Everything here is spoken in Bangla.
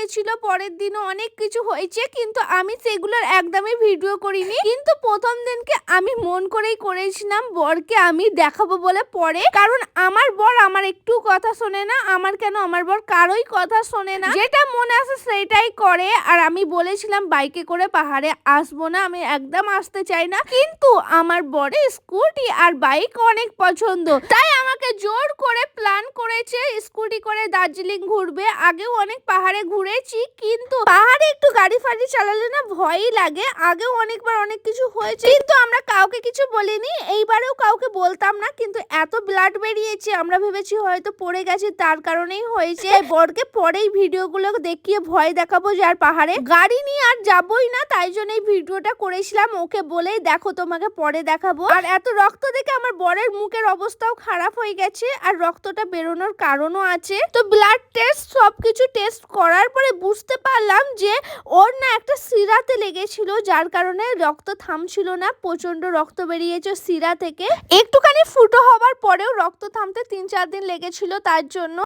গেছিল, পরের দিনও অনেক কিছু হয়েছে, কিন্তু আমি সেগুলোর একদমই ভিডিও করিনি। কিন্তু প্রথম দিনকে আমি মন করেই করেছিলাম বরকে আমি দেখাবো বলে পরে, কারণ আমার বর আমার একটু কথা শোনে না। আমার বর কারোই কথা শোনে না, যেটা মনে আসে সেটাই করে। আর আমি বলেছিলাম বাইকে করে পাহাড়ে আসবো না, আমি একদম আসতে চাই না, কিন্তু আমার বরের স্কুটি আর বাইক অনেক পছন্দ, তাই আমাকে জোর করে প্ল্যান করেছে স্কুটি করে দার্জিলিং ঘুরবে। আগেও অনেক পাহাড়ে ঘুরেছি, কিন্তু পাহাড়ে একটু গাড়ি ফাড়ি চালালে না ভয়ই লাগে। আগেও অনেকবার অনেক কিছু হয়েছে, কিন্তু আমরা কাউকে কিছু বলিনি, এইবারেও কাউকে বলতাম না। কিন্তু এত ব্লাড বেরিয়েছে, আমরা ভেবেছি হয়তো পড়ে গেছে, তার কারণেই হয়েছে। বরকে পরেই ভিডিওগুলো দেখিয়ে ভয় দেখাবো যে আর পাহাড়ে গাড়ি নিয়ে আর যাবোই না, তাই জন্য এই ভিডিওটা করেছিলাম। ওকে বলেই দেখো তোমাকে পরে দেখাবো। আর এত রক্ত দেখে আমার বরের মুখের অবস্থাও খারাপ হয়ে গেছে, আর রক্তটা বেরোনোর কারণও আছে। তো ব্লাড টেস্ট সবকিছু টেস্ট করার পরে বুঝতে পারলাম যে ওর না একটা শিরাতে লেগেছিল, যার কারণে রক্ত থামছিল না, প্রচন্ড রক্ত বেরিয়েছে শিরা থেকে। একটুখানি ফুটো হওয়ার পরেও রক্ত থামতে 3-4 দিন লেগেছিল, তার জন্য